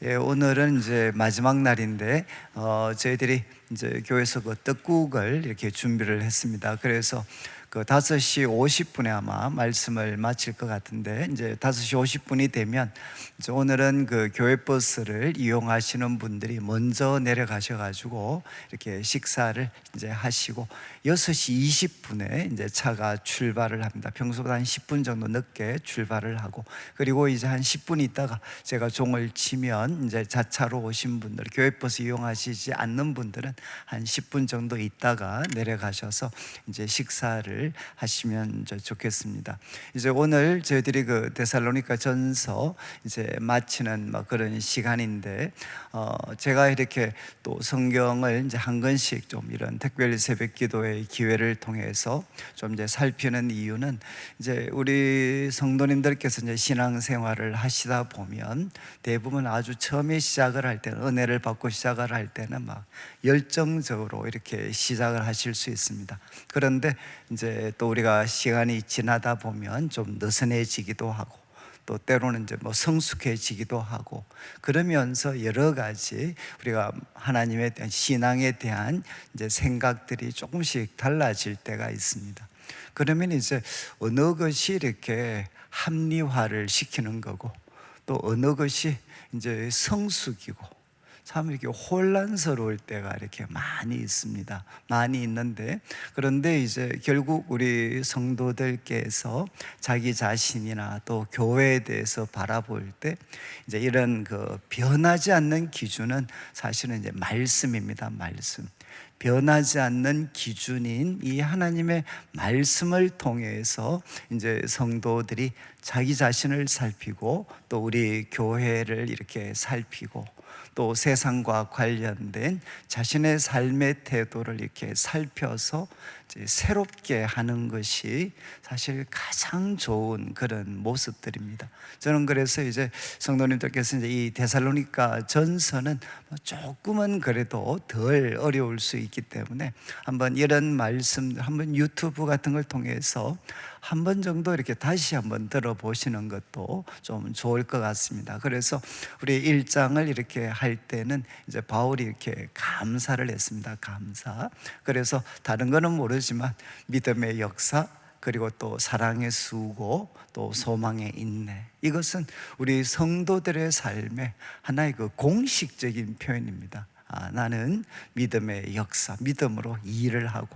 예, 오늘은 이제 마지막 날인데 저희들이 이제 교회에서 그 떡국을 이렇게 준비를 했습니다. 그래서 그 5시 50분에 아마 말씀을 마칠 것 같은데, 이제 5시 50분이 되면 이제 오늘은 그 교회 버스를 이용하시는 분들이 먼저 내려가셔가지고 이렇게 식사를 이제 하시고 6시 20분에 이제 차가 출발을 합니다. 평소보다 한 10분 정도 늦게 출발을 하고, 그리고 이제 한 10분 있다가 제가 종을 치면 이제 자차로 오신 분들, 교회 버스 이용하시지 않는 분들은 한 10분 정도 있다가 내려가셔서 이제 식사를 하시면 좋겠습니다. 이제 오늘 저희들이 그 데살로니가 전서 이제 마치는 그런 시간인데, 제가 이렇게 또 성경을 이제 한 권씩 좀 이런 특별 새벽 기도의 기회를 통해서 좀 이제 살피는 이유는, 이제 우리 성도님들께서 이제 신앙생활을 하시다 보면 대부분 아주 처음에 시작을 할 때는, 은혜를 받고 시작을 할 때는 막 열정적으로 이렇게 시작을 하실 수 있습니다. 그런데 이제 또 우리가 시간이 지나다 보면 좀 느슨해지기도 하고, 또 때로는 이제 성숙해지기도 하고, 그러면서 여러 가지 우리가 하나님에 대한, 신앙에 대한 이제 생각들이 조금씩 달라질 때가 있습니다. 그러면 이제 어느 것이 이렇게 합리화를 시키는 거고, 또 어느 것이 이제 성숙이고, 참 이렇게 혼란스러울 때가 이렇게 많이 있습니다. 많이 있는데, 그런데 이제 결국 우리 성도들께서 자기 자신이나 또 교회에 대해서 바라볼 때 이제 이런 그 변하지 않는 기준은 사실은 이제 말씀입니다. 말씀. 변하지 않는 기준인 이 하나님의 말씀을 통해서 이제 성도들이 자기 자신을 살피고, 또 우리 교회를 이렇게 살피고, 또 세상과 관련된 자신의 삶의 태도를 이렇게 살펴서 이제 새롭게 하는 것이 사실 가장 좋은 그런 모습들입니다. 저는 그래서 이제 성도님들께서 이제 이 데살로니가 전서는 조금은 그래도 덜 어려울 수 있기 때문에 한번 이런 말씀, 한번 유튜브 같은 걸 통해서 한 번 정도 이렇게 다시 한번 들어보시는 것도 좀 좋을 것 같습니다. 그래서 우리 1장을 이렇게 할 때는 이제 바울이 이렇게 감사를 했습니다. 감사. 그래서 다른 거는 모르지만 믿음의 역사, 그리고 또 사랑의 수고, 또 소망의 인내, 이것은 우리 성도들의 삶의 하나의 그 공식적인 표현입니다. 나는 믿음의 역사, 믿음으로 일을 하고,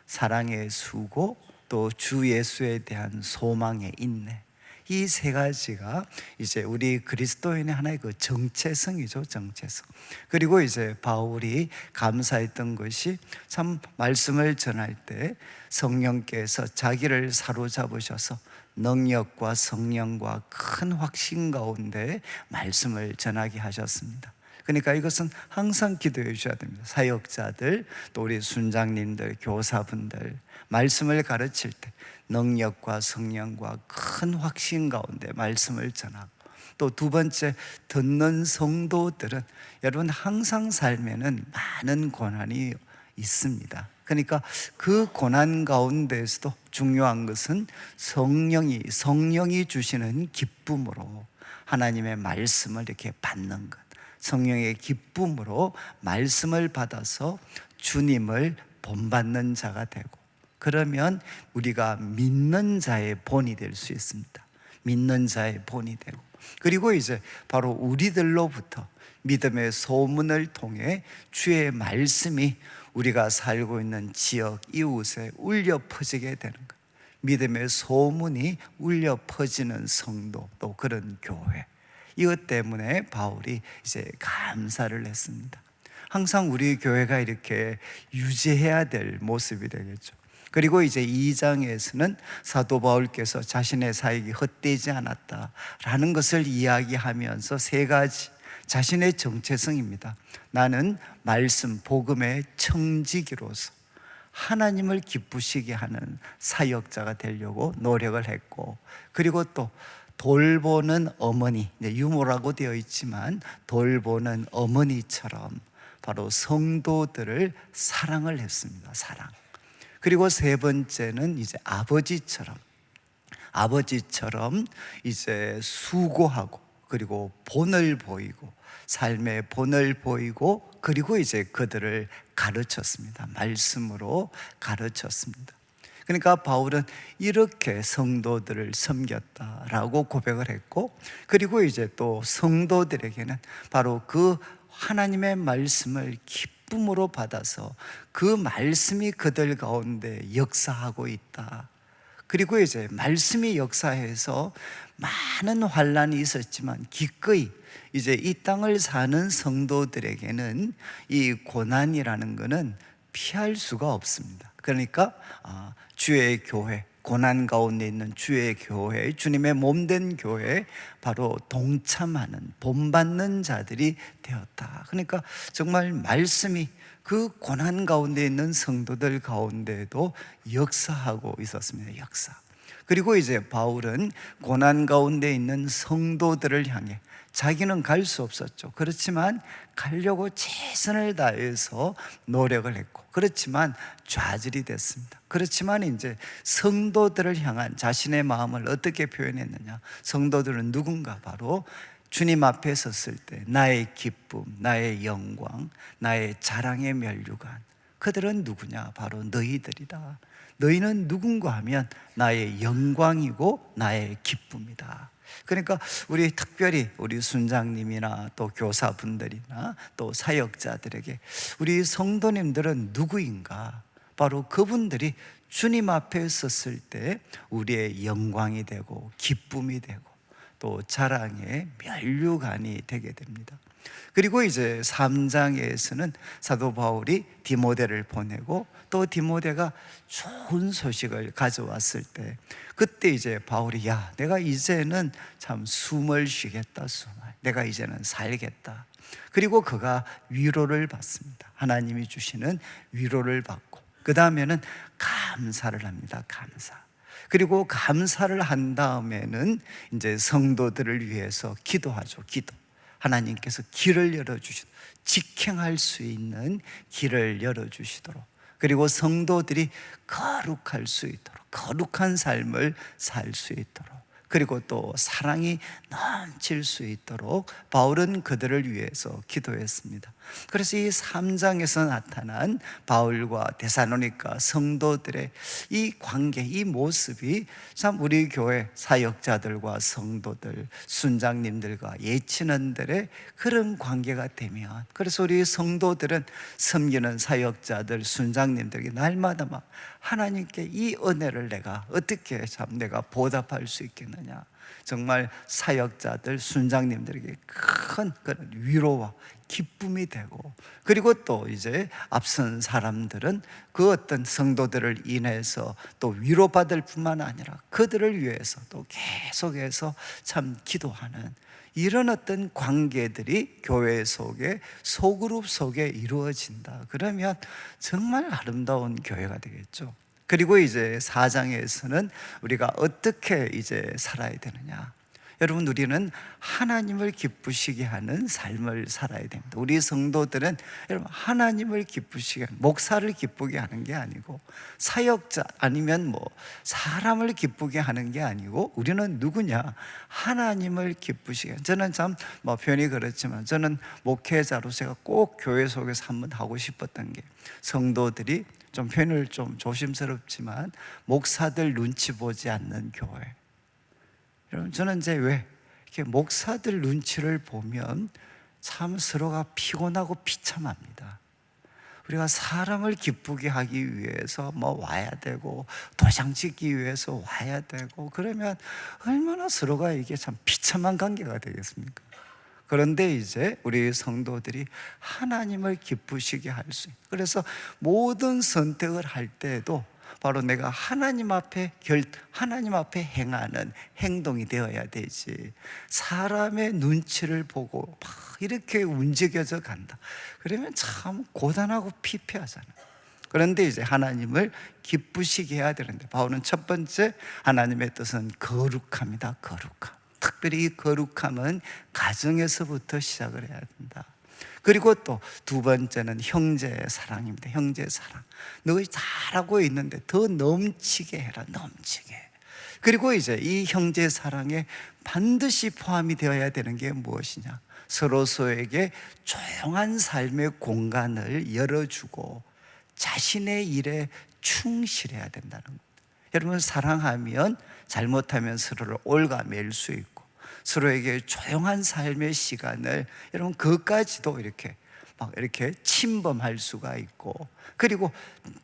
사랑의 수고, 또 주 예수에 대한 소망의 인내, 이 세 가지가 이제 우리 그리스도인의 하나의 그 정체성이죠. 정체성. 그리고 이제 바울이 감사했던 것이, 참 말씀을 전할 때 성령께서 자기를 사로잡으셔서 능력과 성령과 큰 확신 가운데 말씀을 전하게 하셨습니다. 그러니까 이것은 항상 기도해 주셔야 됩니다. 사역자들, 또 우리 순장님들, 교사분들, 말씀을 가르칠 때 능력과 성령과 큰 확신 가운데 말씀을 전하고, 또 두 번째, 듣는 성도들은, 여러분 항상 삶에는 많은 고난이 있습니다. 그러니까 그 고난 가운데서도 중요한 것은 성령이 주시는 기쁨으로 하나님의 말씀을 이렇게 받는 것, 성령의 기쁨으로 말씀을 받아서 주님을 본받는 자가 되고, 그러면 우리가 믿는 자의 본이 될 수 있습니다. 믿는 자의 본이 되고, 그리고 이제 바로 우리들로부터 믿음의 소문을 통해 주의 말씀이 우리가 살고 있는 지역, 이웃에 울려 퍼지게 되는 것. 믿음의 소문이 울려 퍼지는 성도, 또 그런 교회. 이것 때문에 바울이 이제 감사를 했습니다. 항상 우리 교회가 이렇게 유지해야 될 모습이 되겠죠. 그리고 이제 2장에서는 사도 바울께서 자신의 사역이 헛되지 않았다라는 것을 이야기하면서 세 가지 자신의 정체성입니다. 나는 말씀, 복음의 청지기로서 하나님을 기쁘시게 하는 사역자가 되려고 노력을 했고, 그리고 또 돌보는 어머니, 유모라고 되어 있지만 돌보는 어머니처럼 바로 성도들을 사랑을 했습니다. 사랑. 그리고 세 번째는 이제 아버지처럼 이제 수고하고, 그리고 본을 보이고, 삶의 본을 보이고, 그리고 이제 그들을 가르쳤습니다. 말씀으로 가르쳤습니다. 그러니까 바울은 이렇게 성도들을 섬겼다라고 고백을 했고, 그리고 이제 또 성도들에게는 바로 그 하나님의 말씀을 기쁨으로 받아서 그 말씀이 그들 가운데 역사하고 있다. 그리고 이제 말씀이 역사해서 많은 환란이 있었지만 기꺼이 이제 이 땅을 사는 성도들에게는 이 고난이라는 것은 피할 수가 없습니다. 그러니까 주의 교회, 고난 가운데 있는 주의 교회, 주님의 몸된 교회에 바로 동참하는, 본받는 자들이 되었다. 그러니까 정말 말씀이 그 고난 가운데 있는 성도들 가운데도 역사하고 있었습니다. 역사. 그리고 이제 바울은 고난 가운데 있는 성도들을 향해, 자기는 갈 수 없었죠. 그렇지만 가려고 최선을 다해서 노력을 했고, 그렇지만 좌절이 됐습니다. 그렇지만 이제 성도들을 향한 자신의 마음을 어떻게 표현했느냐? 성도들은 누군가? 바로 주님 앞에 섰을 때 나의 기쁨, 나의 영광, 나의 자랑의 면류관, 그들은 누구냐? 바로 너희들이다. 너희는 누군가 하면 나의 영광이고 나의 기쁨이다. 그러니까 우리 특별히 우리 순장님이나 또 교사분들이나 또 사역자들에게 우리 성도님들은 누구인가? 바로 그분들이 주님 앞에 섰을 때 우리의 영광이 되고 기쁨이 되고 또 자랑의 면류관이 되게 됩니다. 그리고 이제 3장에서는 사도 바울이 디모데를 보내고 또 디모데가 좋은 소식을 가져왔을 때, 그때 이제 바울이 내가 이제는 참 숨을 쉬겠다. 내가 이제는 살겠다. 그리고 그가 위로를 받습니다. 하나님이 주시는 위로를 받고, 그 다음에는 감사를 합니다. 감사. 그리고 감사를 한 다음에는 이제 성도들을 위해서 기도하죠. 기도. 하나님께서 길을 열어주시도록, 직행할 수 있는 길을 열어주시도록, 그리고 성도들이 거룩할 수 있도록, 거룩한 삶을 살 수 있도록, 그리고 또 사랑이 넘칠 수 있도록 바울은 그들을 위해서 기도했습니다. 그래서 이 3장에서 나타난 바울과 데살로니가 성도들의 이 관계, 이 모습이 참 우리 교회 사역자들과 성도들, 순장님들과 예친원들의 그런 관계가 되면, 그래서 우리 성도들은 섬기는 사역자들, 순장님들에게 날마다 막 하나님께 이 은혜를 내가 어떻게 참 내가 보답할 수 있겠느냐, 정말 사역자들, 순장님들에게 큰 그런 위로와 기쁨이 되고, 그리고 또 이제 앞선 사람들은 그 어떤 성도들을 인해서 또 위로받을 뿐만 아니라 그들을 위해서 또 계속해서 참 기도하는 이런 어떤 관계들이 교회 속에, 소그룹 속에 이루어진다. 그러면 정말 아름다운 교회가 되겠죠. 그리고 이제 4장에서는 우리가 어떻게 이제 살아야 되느냐. 여러분, 우리는 하나님을 기쁘시게 하는 삶을 살아야 됩니다. 우리 성도들은 여러분 하나님을 기쁘시게 하는, 목사를 기쁘게 하는 게 아니고, 사역자 아니면 뭐 사람을 기쁘게 하는 게 아니고, 우리는 누구냐? 하나님을 기쁘시게. 저는 참 뭐 표현이 그렇지만 저는 목회자로 제가 꼭 교회 속에서 한번 하고 싶었던 게, 성도들이 좀 표현을 좀 조심스럽지만 목사들 눈치 보지 않는 교회. 여러분, 저는 이제 왜 이렇게 목사들 눈치를 보면 참 서로가 피곤하고 비참합니다. 우리가 사람을 기쁘게 하기 위해서 뭐 와야 되고, 도장 찍기 위해서 와야 되고, 그러면 얼마나 서로가 이게 참 비참한 관계가 되겠습니까? 그런데 이제 우리 성도들이 하나님을 기쁘시게 할 수 있는, 그래서 모든 선택을 할 때에도 바로 내가 하나님 앞에 행하는 행동이 되어야 되지, 사람의 눈치를 보고 막 이렇게 움직여져 간다. 그러면 참 고단하고 피폐하잖아요. 그런데 이제 하나님을 기쁘시게 해야 되는데, 바울은 첫 번째 하나님의 뜻은 거룩함이다. 거룩함. 특별히 이 거룩함은 가정에서부터 시작을 해야 된다. 그리고 또 두 번째는 형제의 사랑입니다. 형제의 사랑. 너희 잘하고 있는데 더 넘치게 해라. 넘치게. 그리고 이제 이 형제 사랑에 반드시 포함이 되어야 되는 게 무엇이냐? 서로서에게 조용한 삶의 공간을 열어주고 자신의 일에 충실해야 된다는 겁니다. 여러분, 사랑하면 잘못하면 서로를 올가맬 수 있고, 서로에게 조용한 삶의 시간을, 여러분, 그것까지도 이렇게 침범할 수가 있고, 그리고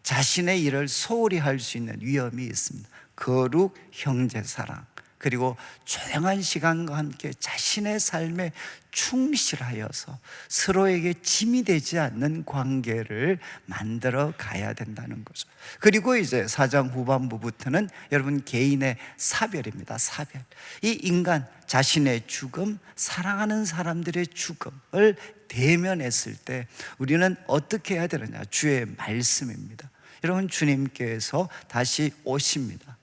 자신의 일을 소홀히 할 수 있는 위험이 있습니다. 거룩 형제 사랑, 그리고 조용한 시간과 함께 자신의 삶에 충실하여서 서로에게 짐이 되지 않는 관계를 만들어 가야 된다는 거죠. 그리고 이제 4장 후반부부터는 여러분 개인의 사별입니다. 사별. 이 인간 자신의 죽음, 사랑하는 사람들의 죽음을 대면했을 때 우리는 어떻게 해야 되느냐? 주의 말씀입니다. 여러분, 주님께서 다시 오십니다.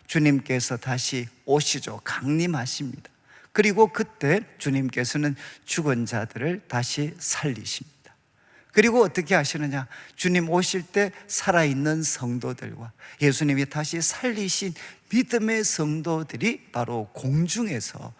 주님께서 다시 오시죠. 강림하십니다. 그리고 그때 주님께서는 죽은 자들을 다시 살리십니다. 그리고 어떻게 하시느냐? 주님 오실 때 살아있는 성도들과 예수님이 다시 살리신 믿음의 성도들이 바로 공중에서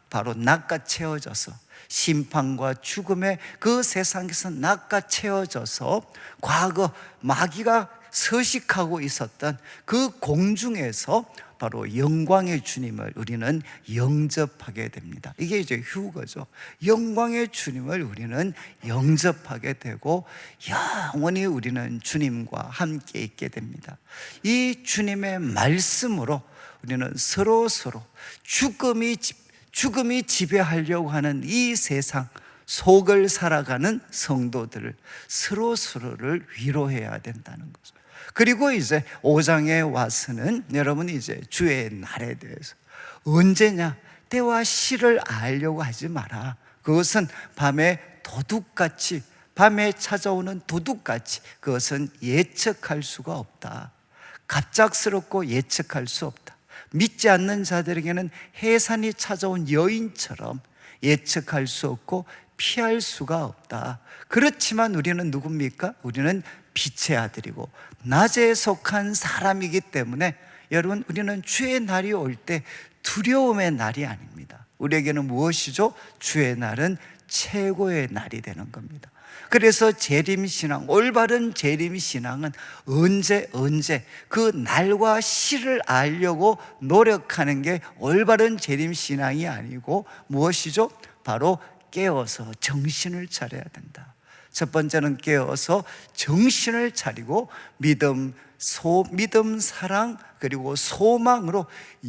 바로 낚아채워져서, 심판과 죽음의 그 세상에서 낚아채워져서 과거 마귀가 서식하고 있었던 그 공중에서 바로 영광의 주님을 우리는 영접하게 됩니다. 이게 이제 휴거죠. 영광의 주님을 우리는 영접하게 되고 영원히 우리는 주님과 함께 있게 됩니다. 이 주님의 말씀으로 우리는 서로 죽음이 지배하려고 하는 이 세상 속을 살아가는 성도들을 서로를 위로해야 된다는 거죠. 그리고 이제 5장에 와서는 여러분이 이제 주의 날에 대해서, 언제냐? 때와 시를 알려고 하지 마라. 그것은 밤에 찾아오는 도둑같이 그것은 예측할 수가 없다. 갑작스럽고 예측할 수 없다. 믿지 않는 자들에게는 해산이 찾아온 여인처럼 예측할 수 없고 피할 수가 없다. 그렇지만 우리는 누굽니까? 우리는 빛의 아들이고 낮에 속한 사람이기 때문에 여러분, 우리는 주의 날이 올 때 두려움의 날이 아닙니다. 우리에게는 무엇이죠? 주의 날은 최고의 날이 되는 겁니다. 그래서 재림신앙, 올바른 재림신앙은 언제 그 날과 시를 알려고 노력하는 게 올바른 재림신앙이 아니고 무엇이죠? 바로 깨어서 정신을 차려야 된다. 첫 번째는 깨어서 정신을 차리고 믿음, 사랑, 그리고 소망으로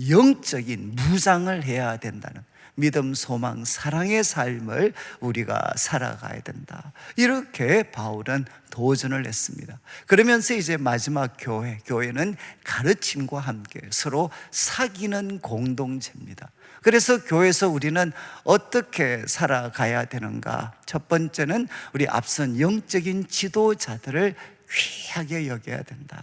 영적인 무장을 해야 된다는, 믿음, 소망, 사랑의 삶을 우리가 살아가야 된다. 이렇게 바울은 도전을 했습니다. 그러면서 이제 마지막 교회는 가르침과 함께 서로 사귀는 공동체입니다. 그래서 교회에서 우리는 어떻게 살아가야 되는가? 첫 번째는 우리 앞선 영적인 지도자들을 귀하게 여겨야 된다.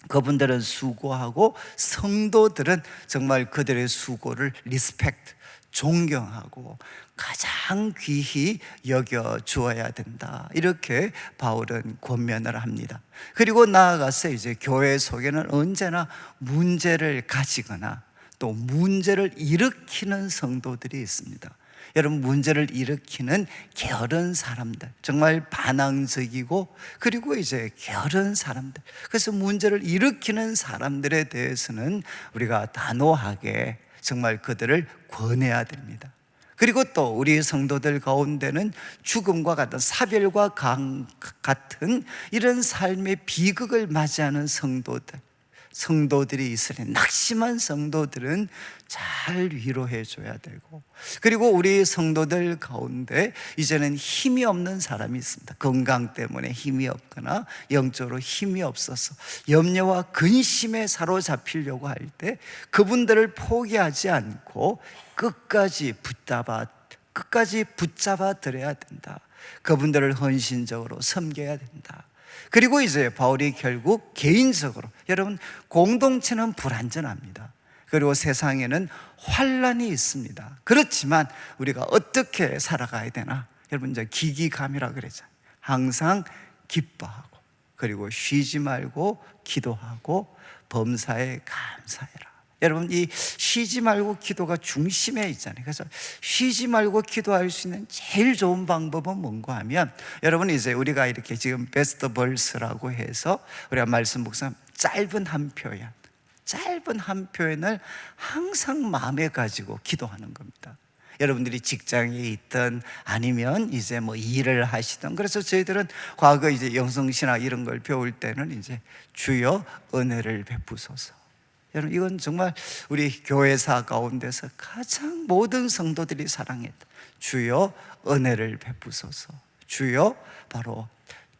그분들은 수고하고 성도들은 정말 그들의 수고를 리스펙트, 존경하고 가장 귀히 여겨 주어야 된다. 이렇게 바울은 권면을 합니다. 그리고 나아가서 이제 교회 속에는 언제나 문제를 가지거나 또 문제를 일으키는 성도들이 있습니다. 여러분, 문제를 일으키는 게으른 사람들, 정말 반항적이고 그리고 이제 게으른 사람들, 그래서 문제를 일으키는 사람들에 대해서는 우리가 단호하게 정말 그들을 권해야 됩니다. 그리고 또 우리 성도들 가운데는 죽음과 같은, 사별과 같은 이런 삶의 비극을 맞이하는 성도들이 있으니 낙심한 성도들은 잘 위로해 줘야 되고, 그리고 우리 성도들 가운데 이제는 힘이 없는 사람이 있습니다. 건강 때문에 힘이 없거나 영적으로 힘이 없어서 염려와 근심에 사로잡히려고 할 때 그분들을 포기하지 않고 끝까지 붙잡아 드려야 된다. 그분들을 헌신적으로 섬겨야 된다. 그리고 이제 바울이 결국 개인적으로, 여러분, 공동체는 불완전합니다. 그리고 세상에는 환란이 있습니다. 그렇지만 우리가 어떻게 살아가야 되나? 여러분, 이제 기기감이라 그러잖아요. 항상 기뻐하고 그리고 쉬지 말고 기도하고 범사에 감사해라. 여러분, 이 쉬지 말고 기도가 중심에 있잖아요. 그래서 쉬지 말고 기도할 수 있는 제일 좋은 방법은 뭔가 하면, 여러분, 이제 우리가 이렇게 지금 베스트 벌스라고 해서 우리가 말씀 묵상 짧은 한 표현, 짧은 한 표현을 항상 마음에 가지고 기도하는 겁니다. 여러분들이 직장에 있든 아니면 이제 뭐 일을 하시든, 그래서 저희들은 과거 이제 영성신학 이런 걸 배울 때는 이제 주여 은혜를 베푸소서. 여러분, 이건 정말 우리 교회사 가운데서 가장 모든 성도들이 사랑했다. 주여 은혜를 베푸소서. 주여, 바로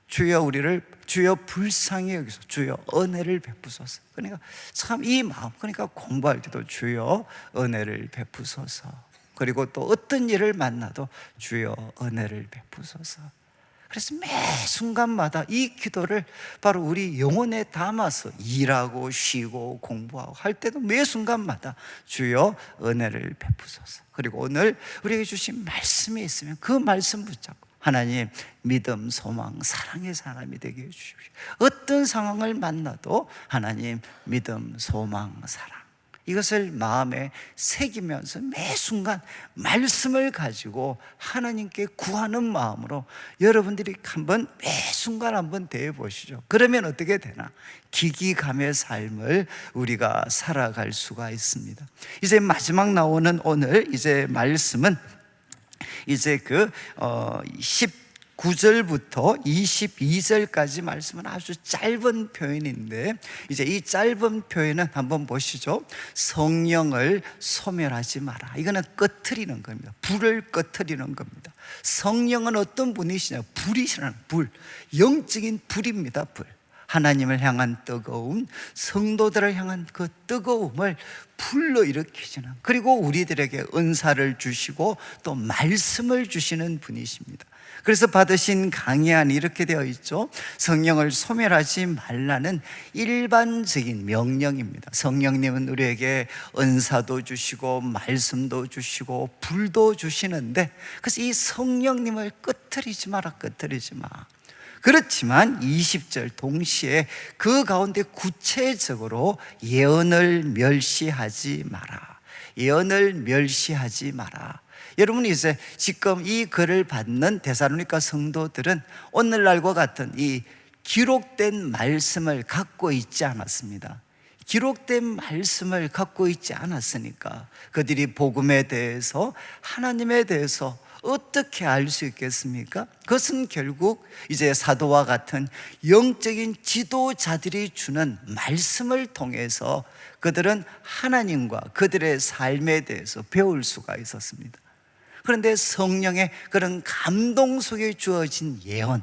주여 우리를 주여 불쌍히 여기소. 주여 은혜를 베푸소서. 그러니까 참 이 마음, 그러니까 공부할 때도 주여 은혜를 베푸소서. 그리고 또 어떤 일을 만나도 주여 은혜를 베푸소서. 그래서 매 순간마다 이 기도를 바로 우리 영혼에 담아서 일하고 쉬고 공부하고 할 때도 매 순간마다 주여 은혜를 베푸소서. 그리고 오늘 우리에게 주신 말씀이 있으면 그 말씀 붙잡고 하나님 믿음, 소망, 사랑의 사람이 되게 해주십시오. 어떤 상황을 만나도 하나님 믿음, 소망, 사랑, 이것을 마음에 새기면서 매 순간 말씀을 가지고 하나님께 구하는 마음으로 여러분들이 한번 매 순간 한번 대해 보시죠. 그러면 어떻게 되나? 기기감의 삶을 우리가 살아갈 수가 있습니다. 이제 마지막 나오는 오늘 이제 말씀은 이제 19절부터 22절까지 말씀은 아주 짧은 표현인데, 이제 이 짧은 표현은 한번 보시죠. 성령을 소멸하지 마라. 이거는 꺼트리는 겁니다. 불을 꺼트리는 겁니다. 성령은 어떤 분이시냐? 불이시라는 불, 영적인 불입니다. 불. 하나님을 향한 뜨거움, 성도들을 향한 그 뜨거움을 불로 일으키시는, 그리고 우리들에게 은사를 주시고 또 말씀을 주시는 분이십니다. 그래서 받으신 강의 안에 이렇게 되어 있죠. 성령을 소멸하지 말라는 일반적인 명령입니다. 성령님은 우리에게 은사도 주시고 말씀도 주시고 불도 주시는데, 그래서 이 성령님을 끄트리지 마라, 끄트리지 마. 그렇지만 20절 동시에 그 가운데 구체적으로 예언을 멸시하지 마라. 예언을 멸시하지 마라. 여러분, 이제 지금 이 글을 받는 데살로니가 성도들은 오늘날과 같은 이 기록된 말씀을 갖고 있지 않았습니다. 기록된 말씀을 갖고 있지 않았으니까 그들이 복음에 대해서, 하나님에 대해서 어떻게 알 수 있겠습니까? 그것은 결국 이제 사도와 같은 영적인 지도자들이 주는 말씀을 통해서 그들은 하나님과 그들의 삶에 대해서 배울 수가 있었습니다. 그런데 성령의 그런 감동 속에 주어진 예언,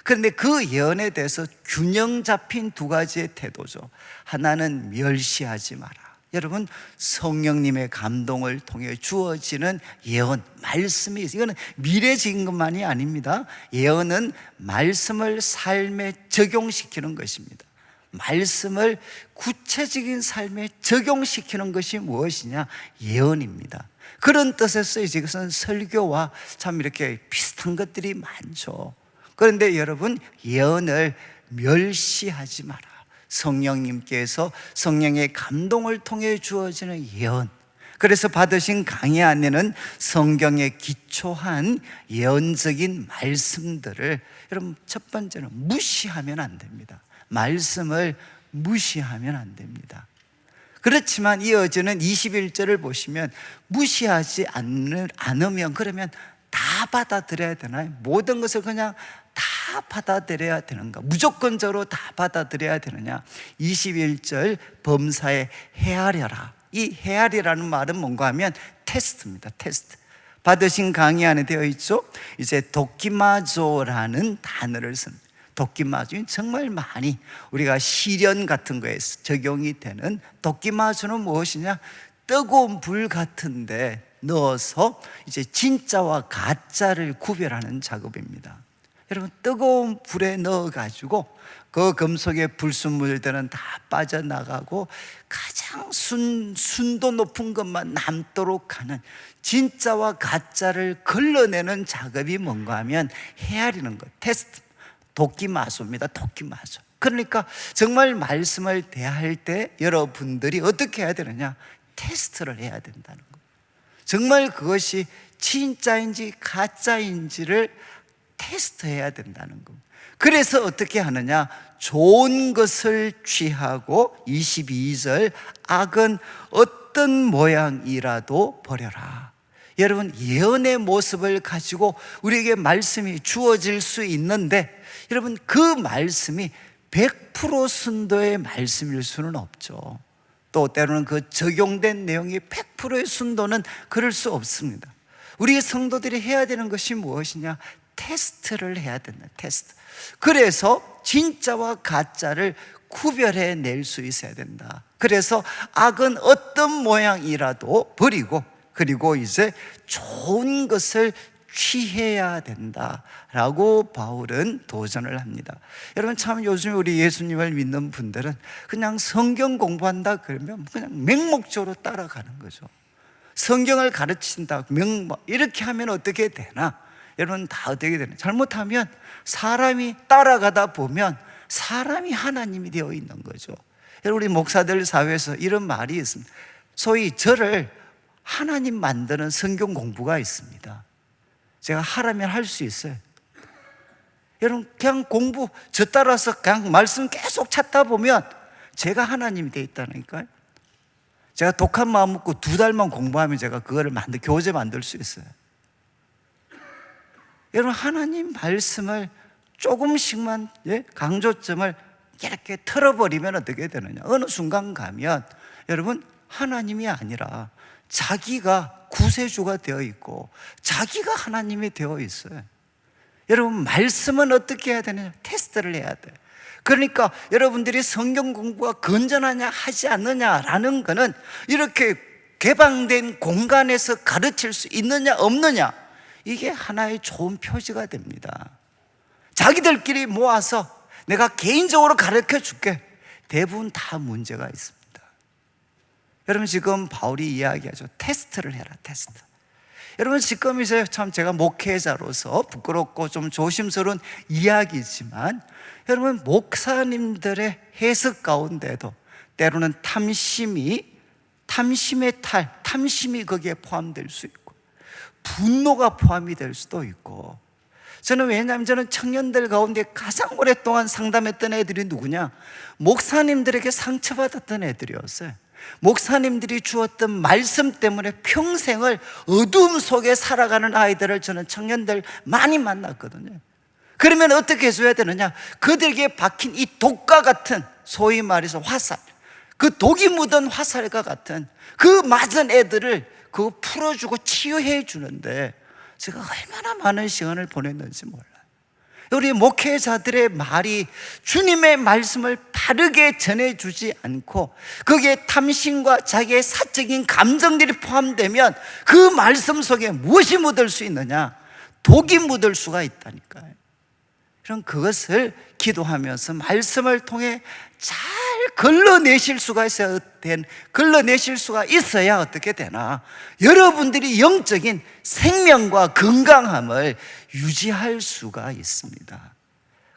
그런데 그 예언에 대해서 균형 잡힌 두 가지의 태도죠. 하나는 멸시하지 마라. 여러분, 성령님의 감동을 통해 주어지는 예언, 말씀이 있어요. 이거는 미래적인 것만이 아닙니다. 예언은 말씀을 삶에 적용시키는 것입니다. 말씀을 구체적인 삶에 적용시키는 것이 무엇이냐? 예언입니다. 그런 뜻에서 이제 이것은 설교와 참 이렇게 비슷한 것들이 많죠. 그런데 여러분, 예언을 멸시하지 마라. 성령님께서 성령의 감동을 통해 주어지는 예언, 그래서 받으신 강의 안에는 성경에 기초한 예언적인 말씀들을 여러분, 첫 번째는 무시하면 안 됩니다. 말씀을 무시하면 안 됩니다. 그렇지만 이어지는 21절을 보시면 무시하지 않으면 그러면 다 받아들여야 되나요? 모든 것을 그냥 다 받아들여야 되는가? 무조건적으로 다 받아들여야 되느냐? 21절 범사에 헤아려라. 이 헤아리라는 말은 뭔가 하면 테스트입니다. 테스트. 받으신 강의 안에 되어 있죠. 이제 도키마조라는 단어를 씁니다. 도끼마주는 정말 많이 우리가 시련 같은 거에 적용이 되는, 도끼마주는 무엇이냐? 뜨거운 불 같은데 넣어서 이제 진짜와 가짜를 구별하는 작업입니다. 여러분, 뜨거운 불에 넣어가지고 그 금속의 불순물들은 다 빠져나가고 가장 순도 높은 것만 남도록 하는, 진짜와 가짜를 걸러내는 작업이 뭔가 하면 헤아리는 것, 테스트. 도끼마수입니다. 도끼마수. 그러니까 정말 말씀을 대할 때 여러분들이 어떻게 해야 되느냐? 테스트를 해야 된다는 거예요. 정말 그것이 진짜인지 가짜인지를 테스트해야 된다는 겁니다. 그래서 어떻게 하느냐? 좋은 것을 취하고 22절 악은 어떤 모양이라도 버려라. 여러분, 예언의 모습을 가지고 우리에게 말씀이 주어질 수 있는데, 여러분, 그 말씀이 100% 순도의 말씀일 수는 없죠. 또 때로는 그 적용된 내용이 100%의 순도는 그럴 수 없습니다. 우리 성도들이 해야 되는 것이 무엇이냐? 테스트를 해야 된다. 테스트. 그래서 진짜와 가짜를 구별해 낼 수 있어야 된다. 그래서 악은 어떤 모양이라도 버리고, 그리고 이제 좋은 것을 취해야 된다라고 바울은 도전을 합니다. 여러분, 참 요즘 우리 예수님을 믿는 분들은 그냥 성경 공부한다 그러면 그냥 맹목적으로 따라가는 거죠. 성경을 가르친다 이렇게 하면 어떻게 되나? 여러분, 다 어떻게 되나? 잘못하면 사람이 따라가다 보면 사람이 하나님이 되어 있는 거죠. 여러분, 우리 목사들 사회에서 이런 말이 있습니다. 소위 저를 하나님 만드는 성경 공부가 있습니다. 제가 하라면 할 수 있어요. 여러분, 그냥 공부 저 따라서 그냥 말씀 계속 찾다 보면 제가 하나님이 되어 있다니까요. 제가 독한 마음 먹고 2달만 공부하면 제가 그거를 교재 만들 수 있어요. 여러분, 하나님 말씀을 조금씩만 강조점을 이렇게 털어버리면 어떻게 되느냐? 어느 순간 가면 여러분, 하나님이 아니라 자기가 구세주가 되어 있고 자기가 하나님이 되어 있어요. 여러분, 말씀은 어떻게 해야 되느냐? 테스트를 해야 돼요. 그러니까 여러분들이 성경 공부가 건전하냐 하지 않느냐라는 거는 이렇게 개방된 공간에서 가르칠 수 있느냐 없느냐, 이게 하나의 좋은 표지가 됩니다. 자기들끼리 모아서 내가 개인적으로 가르쳐 줄게, 대부분 다 문제가 있습니다. 여러분, 지금 바울이 이야기하죠. 테스트를 해라, 테스트. 여러분, 지금 이제 참 제가 목회자로서 부끄럽고 좀 조심스러운 이야기지만, 여러분, 목사님들의 해석 가운데도 때로는 탐심이 거기에 포함될 수 있고, 분노가 포함이 될 수도 있고. 왜냐하면 저는 청년들 가운데 가장 오랫동안 상담했던 애들이 누구냐? 목사님들에게 상처받았던 애들이었어요. 목사님들이 주었던 말씀 때문에 평생을 어두움 속에 살아가는 아이들을 저는 청년들 많이 만났거든요. 그러면 어떻게 해줘야 되느냐? 그들에게 박힌 이 독과 같은, 소위 말해서 화살, 그 독이 묻은 화살과 같은 그 맞은 애들을 그거 풀어주고 치유해 주는데 제가 얼마나 많은 시간을 보냈는지 몰라요. 우리 목회자들의 말이 주님의 말씀을 바르게 전해주지 않고 거기에 탐심과 자기의 사적인 감정들이 포함되면 그 말씀 속에 무엇이 묻을 수 있느냐? 독이 묻을 수가 있다니까요. 그럼 그것을 기도하면서 말씀을 통해 잘 걸러내실 수가 있어야 어떻게 되나? 여러분들이 영적인 생명과 건강함을 유지할 수가 있습니다.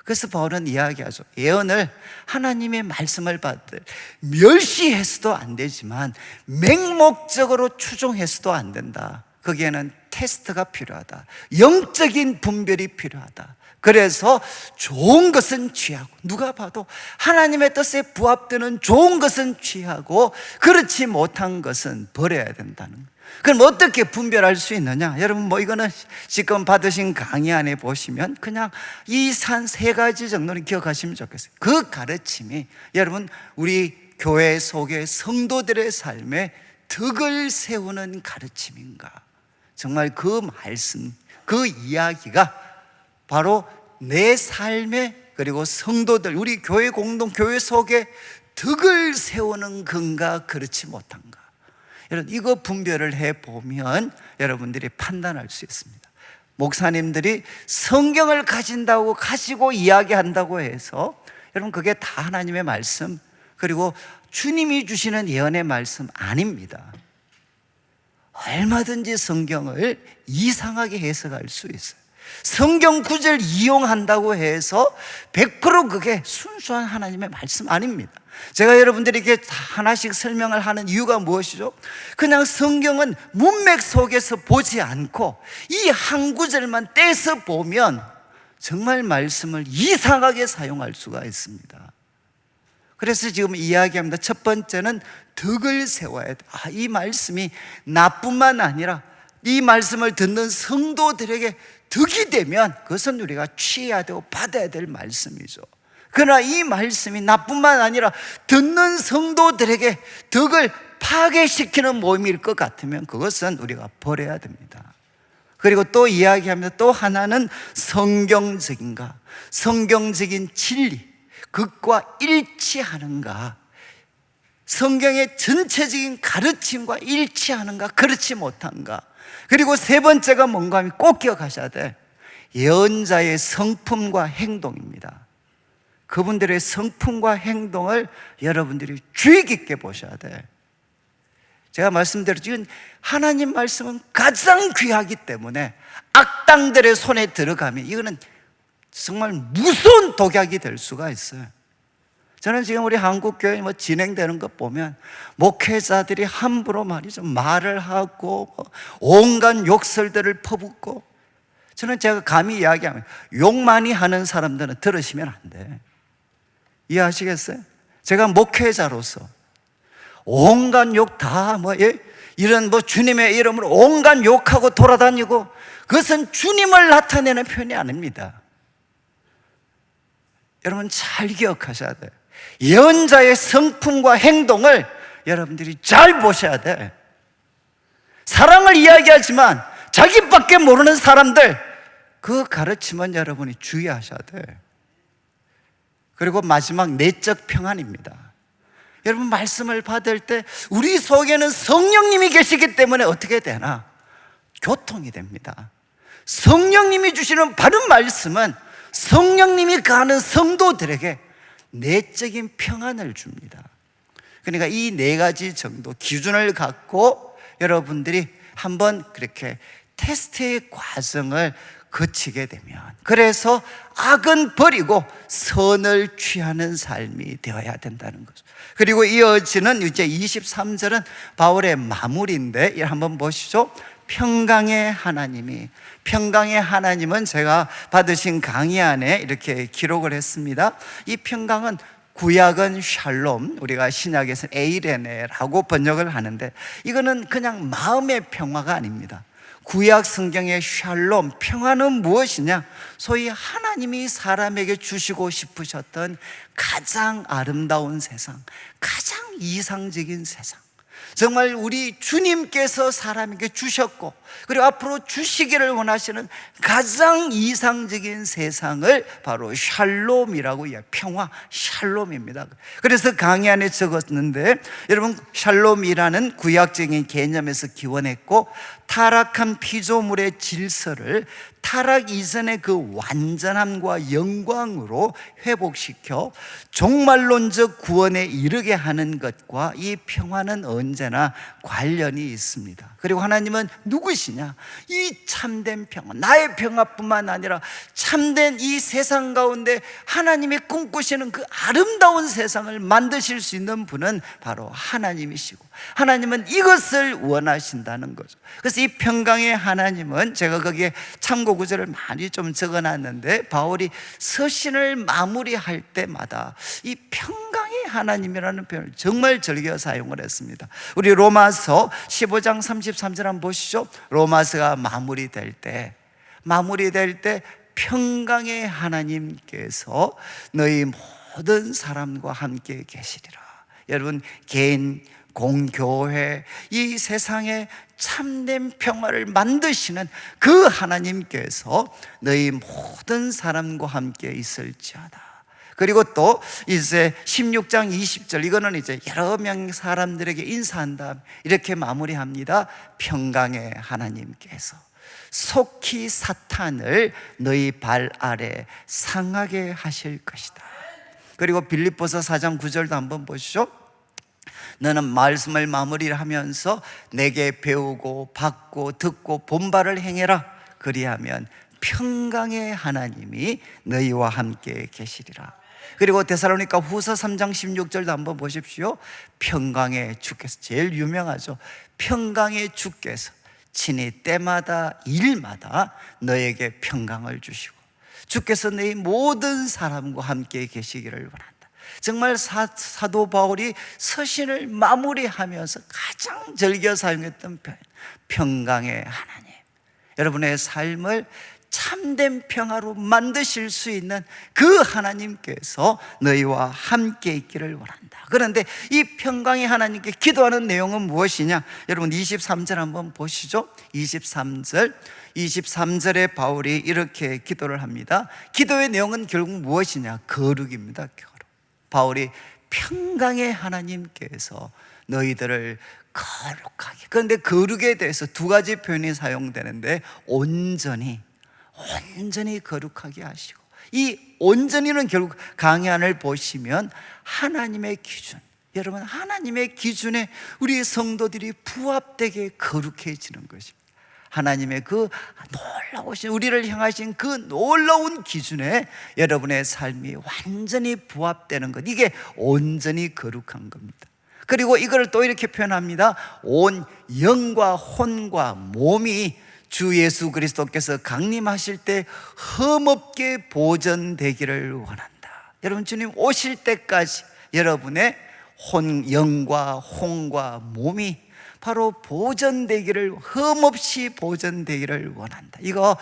그래서 바울은 이야기하죠. 예언을, 하나님의 말씀을 받들 멸시해서도 안 되지만 맹목적으로 추종해서도 안 된다. 거기에는 테스트가 필요하다. 영적인 분별이 필요하다. 그래서 좋은 것은 취하고, 누가 봐도 하나님의 뜻에 부합되는 좋은 것은 취하고 그렇지 못한 것은 버려야 된다는 거예요. 그럼 어떻게 분별할 수 있느냐? 여러분, 이거는 지금 받으신 강의 안에 보시면 그냥 이 산 3가지 정도는 기억하시면 좋겠어요. 그 가르침이 여러분, 우리 교회 속의 성도들의 삶에 덕을 세우는 가르침인가? 정말 그 말씀, 그 이야기가 바로 내 삶에, 그리고 성도들, 우리 교회 공동교회 속에 덕을 세우는 건가, 그렇지 못한가? 여러분, 이거 분별을 해보면 여러분들이 판단할 수 있습니다. 목사님들이 성경을 가지고 이야기한다고 해서 여러분, 그게 다 하나님의 말씀, 그리고 주님이 주시는 예언의 말씀 아닙니다. 얼마든지 성경을 이상하게 해석할 수 있어요. 성경 구절 이용한다고 해서 100% 그게 순수한 하나님의 말씀 아닙니다. 제가 여러분들에게 하나씩 설명을 하는 이유가 무엇이죠? 그냥 성경은 문맥 속에서 보지 않고 이 한 구절만 떼서 보면 정말 말씀을 이상하게 사용할 수가 있습니다. 그래서 지금 이야기합니다. 첫 번째는 덕을 세워야 돼. 이 말씀이 나뿐만 아니라 이 말씀을 듣는 성도들에게 덕이 되면 그것은 우리가 취해야 되고 받아야 될 말씀이죠. 그러나 이 말씀이 나뿐만 아니라 듣는 성도들에게 덕을 파괴시키는 모임일 것 같으면 그것은 우리가 버려야 됩니다. 그리고 또 이야기합니다. 또 하나는 성경적인가, 성경적인 진리, 그것과 일치하는가, 성경의 전체적인 가르침과 일치하는가, 그렇지 못한가. 그리고 세 번째가 뭔가 하면 꼭 기억하셔야 돼. 예언자의 성품과 행동입니다. 그분들의 성품과 행동을 여러분들이 주의 깊게 보셔야 돼. 제가 말씀드렸죠. 하나님 말씀은 가장 귀하기 때문에 악당들의 손에 들어가면 이거는 정말 무서운 독약이 될 수가 있어요. 저는 지금 우리 한국교회 진행되는 것 보면 목회자들이 함부로 말이죠, 말을 하고 온갖 욕설들을 퍼붓고, 저는 제가 감히 이야기하면 욕 많이 하는 사람들은 들으시면 안 돼. 이해하시겠어요? 제가 목회자로서 온갖 욕 다 이런 주님의 이름으로 온갖 욕하고 돌아다니고, 그것은 주님을 나타내는 표현이 아닙니다. 여러분 잘 기억하셔야 돼요. 예언자의 성품과 행동을 여러분들이 잘 보셔야 돼. 사랑을 이야기하지만 자기밖에 모르는 사람들, 그 가르침은 여러분이 주의하셔야 돼. 그리고 마지막 내적 평안입니다. 여러분 말씀을 받을 때 우리 속에는 성령님이 계시기 때문에 어떻게 되나? 교통이 됩니다. 성령님이 주시는 바른 말씀은 성령님이 가는 성도들에게 내적인 평안을 줍니다. 그러니까 이 네 가지 정도 기준을 갖고 여러분들이 한번 그렇게 테스트의 과정을 거치게 되면, 그래서 악은 버리고 선을 취하는 삶이 되어야 된다는 거죠. 그리고 이어지는 이제 23절은 바울의 마무리인데, 한번 보시죠. 평강의 하나님이, 평강의 하나님은 제가 받으신 강의 안에 이렇게 기록을 했습니다. 이 평강은 구약은 샬롬, 우리가 신약에서 에이레네라고 번역을 하는데, 이거는 그냥 마음의 평화가 아닙니다. 구약 성경의 샬롬, 평화는 무엇이냐? 소위 하나님이 사람에게 주시고 싶으셨던 가장 아름다운 세상, 가장 이상적인 세상, 정말 우리 주님께서 사람에게 주셨고 그리고 앞으로 주시기를 원하시는 가장 이상적인 세상을 바로 샬롬이라고 해요. 평화, 샬롬입니다. 그래서 강의 안에 적었는데, 여러분 샬롬이라는 구약적인 개념에서 기원했고, 타락한 피조물의 질서를 타락 이전의 그 완전함과 영광으로 회복시켜 종말론적 구원에 이르게 하는 것과 이 평화는 언제나 관련이 있습니다. 그리고 하나님은 누구시냐? 이 참된 평화, 나의 평화뿐만 아니라 참된 이 세상 가운데 하나님이 꿈꾸시는 그 아름다운 세상을 만드실 수 있는 분은 바로 하나님이시고, 하나님은 이것을 원하신다는 거죠. 그래서 이 평강의 하나님은, 제가 거기에 참고 구절을 많이 좀 적어놨는데, 바울이 서신을 마무리할 때마다 이 평강의 하나님이라는 표현을 정말 즐겨 사용을 했습니다. 우리 로마서 15장 33절 한번 보시죠. 로마서가 마무리될 때 평강의 하나님께서 너희 모든 사람과 함께 계시리라. 여러분 개인, 공교회, 이 세상에 참된 평화를 만드시는 그 하나님께서 너희 모든 사람과 함께 있을지어다. 그리고 또 이제 16장 20절, 이거는 이제 여러 명 사람들에게 인사한 다음 이렇게 마무리합니다. 평강의 하나님께서 속히 사탄을 너희 발 아래 상하게 하실 것이다. 그리고 빌립보서 4장 9절도 한번 보시죠. 너는 말씀을 마무리를 하면서 내게 배우고 받고 듣고 본바를 행해라. 그리하면 평강의 하나님이 너희와 함께 계시리라. 그리고 데살로니가 후서 3장 16절도 한번 보십시오. 평강의 주께서, 제일 유명하죠. 평강의 주께서 친히 때마다 일마다 너에게 평강을 주시고 주께서 너희 모든 사람과 함께 계시기를 원한다. 정말 사도 바울이 서신을 마무리하면서 가장 즐겨 사용했던 표현, 평강의 하나님. 여러분의 삶을 참된 평화로 만드실 수 있는 그 하나님께서 너희와 함께 있기를 원한다. 그런데 이 평강의 하나님께 기도하는 내용은 무엇이냐? 여러분 23절 한번 보시죠. 23절에 바울이 이렇게 기도를 합니다. 기도의 내용은 결국 무엇이냐? 거룩입니다. 거룩. 바울이 평강의 하나님께서 너희들을 거룩하게. 그런데 거룩에 대해서 두 가지 표현이 사용되는데 온전히 거룩하게 하시고, 이 온전히는 결국 강해안을 보시면 하나님의 기준, 여러분 하나님의 기준에 우리 성도들이 부합되게 거룩해지는 것입니다. 하나님의 그 놀라우신, 우리를 향하신 그 놀라운 기준에 여러분의 삶이 완전히 부합되는 것, 이게 온전히 거룩한 겁니다. 그리고 이걸 또 이렇게 표현합니다. 온 영과 혼과 몸이 주 예수 그리스도께서 강림하실 때 흠없게 보존되기를 원한다. 여러분 주님 오실 때까지 여러분의 영과 혼과 몸이 바로 보존되기를, 흠없이 보존되기를 원한다. 이거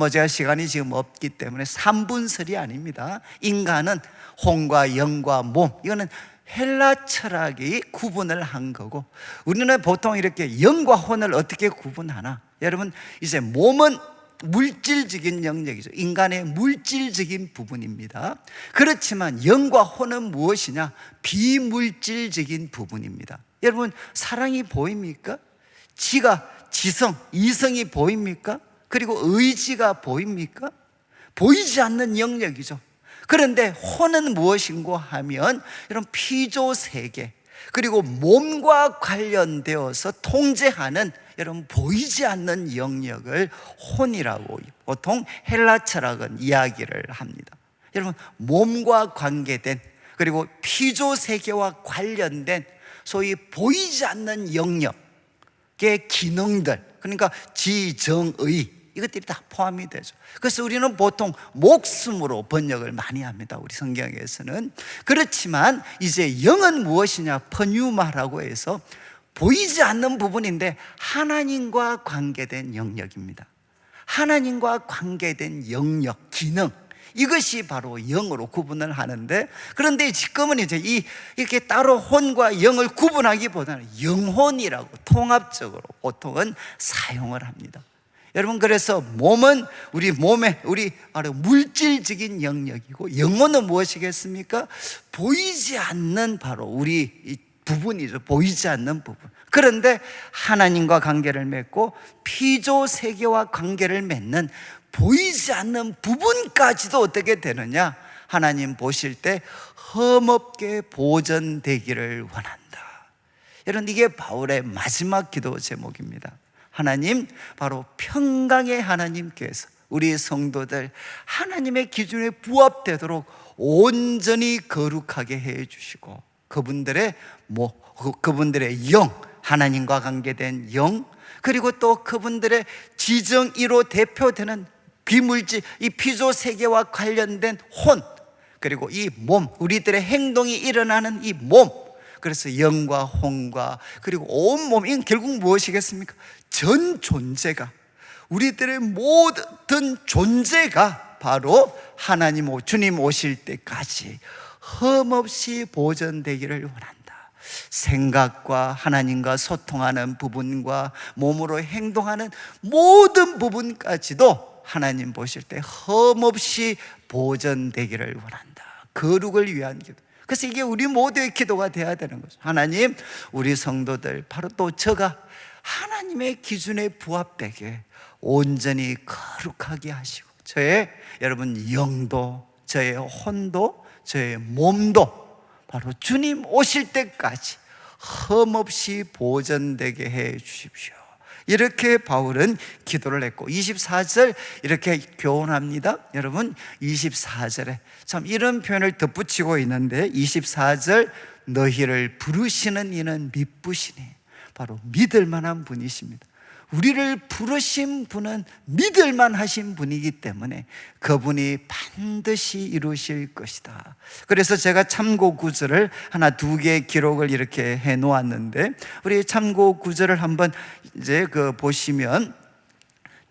제가 시간이 지금 없기 때문에 3분설이 아닙니다. 인간은 혼과 영과 몸, 이거는 헬라 철학이 구분을 한 거고, 우리는 보통 이렇게 영과 혼을 어떻게 구분하나? 여러분 이제 몸은 물질적인 영역이죠. 인간의 물질적인 부분입니다. 그렇지만 영과 혼은 무엇이냐? 비물질적인 부분입니다. 여러분 사랑이 보입니까? 지성, 이성이 보입니까? 그리고 의지가 보입니까? 보이지 않는 영역이죠. 그런데 혼은 무엇인고 하면 여러분 피조세계, 그리고 몸과 관련되어서 통제하는 여러분 보이지 않는 영역을 혼이라고 보통 헬라 철학은 이야기를 합니다. 여러분 몸과 관계된, 그리고 피조세계와 관련된 소위 보이지 않는 영역의 기능들, 그러니까 지정의, 이것들이 다 포함이 되죠. 그래서 우리는 보통 목숨으로 번역을 많이 합니다, 우리 성경에서는. 그렇지만 이제 영은 무엇이냐? 퍼뉴마라고 해서 보이지 않는 부분인데 하나님과 관계된 영역입니다. 하나님과 관계된 영역, 기능, 이것이 바로 영으로 구분을 하는데, 그런데 지금은 이제 이렇게 따로 혼과 영을 구분하기보다는 영혼이라고 통합적으로 보통은 사용을 합니다. 여러분 그래서 몸은 우리 몸의 바로 물질적인 영역이고, 영혼은 무엇이겠습니까? 보이지 않는 바로 우리 부분이죠. 보이지 않는 부분. 그런데 하나님과 관계를 맺고 피조 세계와 관계를 맺는 보이지 않는 부분까지도 어떻게 되느냐? 하나님 보실 때 흠없게 보존되기를 원한다. 여러분 이게 바울의 마지막 기도 제목입니다. 하나님, 바로 평강의 하나님께서 우리 성도들 하나님의 기준에 부합되도록 온전히 거룩하게 해 주시고, 그분들의 영, 하나님과 관계된 영, 그리고 또 그분들의 지정의로 대표되는 비물질, 이 피조 세계와 관련된 혼, 그리고 이 몸, 우리들의 행동이 일어나는 이 몸, 그래서 영과 혼과 그리고 온 몸, 이건 결국 무엇이겠습니까? 전 존재가, 우리들의 모든 존재가 바로 하나님, 주님 오실 때까지 흠없이 보존되기를 원한다. 생각과 하나님과 소통하는 부분과 몸으로 행동하는 모든 부분까지도 하나님 보실 때 흠없이 보존되기를 원한다. 거룩을 위한 기도. 그래서 이게 우리 모두의 기도가 되어야 되는 거죠. 하나님, 우리 성도들, 바로 또 저가 하나님의 기준에 부합되게 온전히 거룩하게 하시고, 저의 여러분 영도, 저의 혼도, 저의 몸도 바로 주님 오실 때까지 흠없이 보존되게 해 주십시오. 이렇게 바울은 기도를 했고 24절 이렇게 교훈합니다. 여러분 24절에 참 이런 표현을 덧붙이고 있는데 24절 너희를 부르시는 이는 미쁘시니 바로 믿을 만한 분이십니다. 우리를 부르신 분은 믿을 만하신 분이기 때문에 그분이 반드시 이루실 것이다. 그래서 제가 참고 구절을 하나 두 개 기록을 이렇게 해 놓았는데 우리 참고 구절을 한번 이제 보시면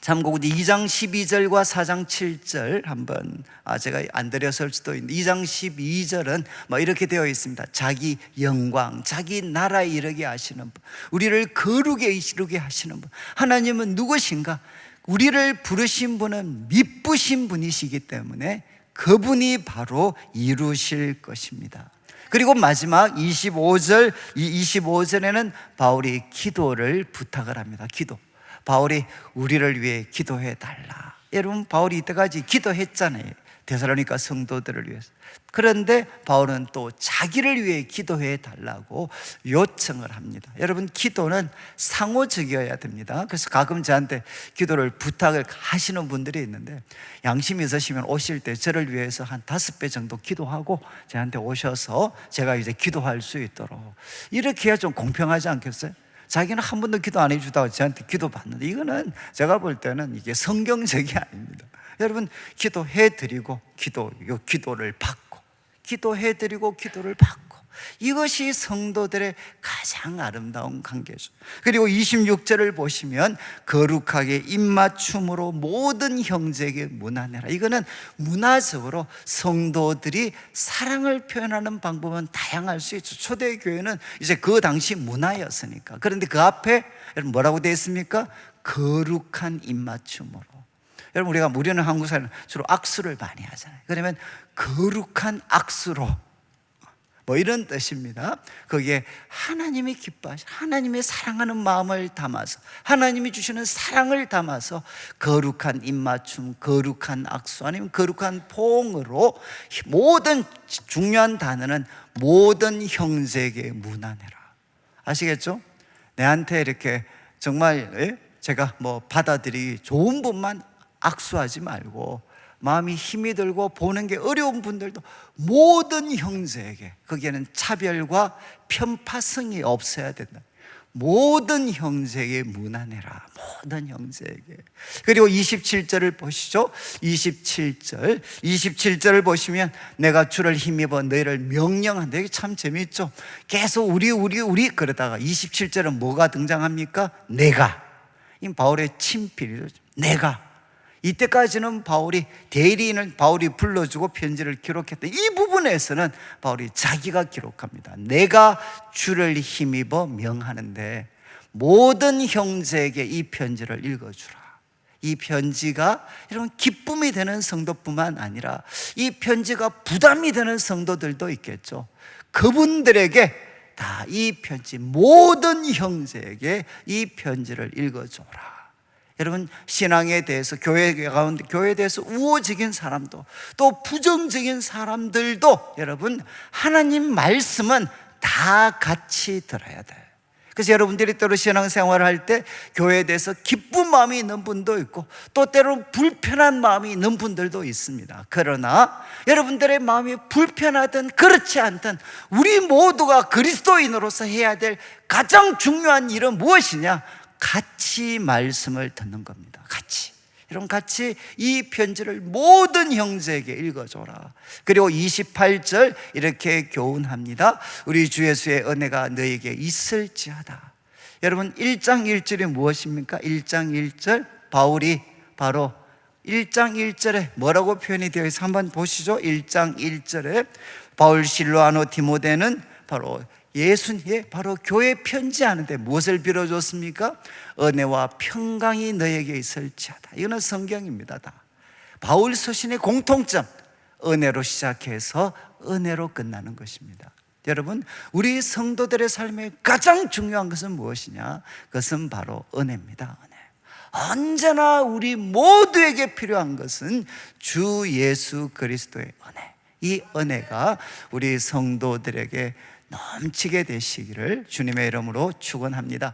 참고구 2장 12절과 4장 7절 한번 제가 안 드렸을 수도 있는데 2장 12절은 뭐 이렇게 되어 있습니다. 자기 영광, 자기 나라에 이르게 하시는 분, 우리를 거룩에 이르게 하시는 분. 하나님은 누구신가? 우리를 부르신 분은 미쁘신 분이시기 때문에 그분이 바로 이루실 것입니다. 그리고 마지막 25절에는 바울이 기도를 부탁을 합니다. 기도. 바울이 우리를 위해 기도해 달라. 여러분 바울이 이때까지 기도했잖아요. 데살로니가 성도들을 위해서. 그런데 바울은 또 자기를 위해 기도해 달라고 요청을 합니다. 여러분 기도는 상호적이어야 됩니다. 그래서 가끔 저한테 기도를 부탁을 하시는 분들이 있는데 양심이 있으시면 오실 때 저를 위해서 한 5배 정도 기도하고 저한테 오셔서 제가 이제 기도할 수 있도록 이렇게 해야 좀 공평하지 않겠어요? 자기는 한 번도 기도 안 해주다가 저한테 기도 받는데 이거는 제가 볼 때는 이게 성경적이 아닙니다. 여러분 기도해드리고 기도를 받고 기도해드리고 기도를 받고 이것이 성도들의 가장 아름다운 관계죠. 그리고 26절을 보시면 거룩하게 입맞춤으로 모든 형제에게 문안해라. 이거는 문화적으로 성도들이 사랑을 표현하는 방법은 다양할 수 있죠. 초대교회는 이제 그 당시 문화였으니까. 그런데 그 앞에 여러분 뭐라고 되어 있습니까? 거룩한 입맞춤으로. 여러분 우리는 한국 사람은 주로 악수를 많이 하잖아요. 그러면 거룩한 악수로 뭐 이런 뜻입니다. 거기에 하나님이 기뻐하시 하나님의 사랑하는 마음을 담아서 하나님이 주시는 사랑을 담아서 거룩한 입맞춤, 거룩한 악수 아니면 거룩한 포옹으로 모든 중요한 단어는 모든 형제에게 문안해라. 아시겠죠? 내한테 이렇게 정말 제가 뭐 받아들이기 좋은 분만 악수하지 말고 마음이 힘이 들고 보는 게 어려운 분들도 모든 형제에게, 거기에는 차별과 편파성이 없어야 된다. 모든 형제에게 문안해라. 모든 형제에게. 그리고 27절을 보시죠. 27절을 보시면 내가 주를 힘입어 너희를 명령한다. 이게 참 재미있죠. 계속 우리 그러다가 27절은 뭐가 등장합니까? 내가. 이 바울의 친필이죠. 내가. 이때까지는 대리인을 바울이 불러주고 편지를 기록했던 이 부분에서는 바울이 자기가 기록합니다. 내가 주를 힘입어 명하는데 모든 형제에게 이 편지를 읽어주라. 이 편지가 여러분 기쁨이 되는 성도뿐만 아니라 이 편지가 부담이 되는 성도들도 있겠죠. 그분들에게 다 이 편지, 모든 형제에게 이 편지를 읽어줘라. 여러분 신앙에 대해서 교회 가운데 교회에 대해서 우호적인 사람도 또 부정적인 사람들도 여러분 하나님 말씀은 다 같이 들어야 돼요. 그래서 여러분들이 때로 신앙생활을 할 때 교회에 대해서 기쁜 마음이 있는 분도 있고 또 때로 불편한 마음이 있는 분들도 있습니다. 그러나 여러분들의 마음이 불편하든 그렇지 않든 우리 모두가 그리스도인으로서 해야 될 가장 중요한 일은 무엇이냐? 같이 말씀을 듣는 겁니다. 여러분 같이 이 편지를 모든 형제에게 읽어줘라. 그리고 28절 이렇게 교훈합니다. 우리 주 예수의 은혜가 너에게 있을지어다. 여러분 1장 1절이 무엇입니까? 1장 1절 바울이 바로 1장 1절에 뭐라고 표현이 되어 있어요? 한번 보시죠. 1장 1절에 바울 실로아노 디모데는 바로 예수님의 바로 교회 편지하는데 무엇을 빌어줬습니까? 은혜와 평강이 너에게 있을지어다. 이거는 성경입니다. 다 바울 서신의 공통점, 은혜로 시작해서 은혜로 끝나는 것입니다. 여러분 우리 성도들의 삶에 가장 중요한 것은 무엇이냐? 그것은 바로 은혜입니다. 은혜. 언제나 우리 모두에게 필요한 것은 주 예수 그리스도의 은혜. 이 은혜가 우리 성도들에게 넘치게 되시기를 주님의 이름으로 축원합니다.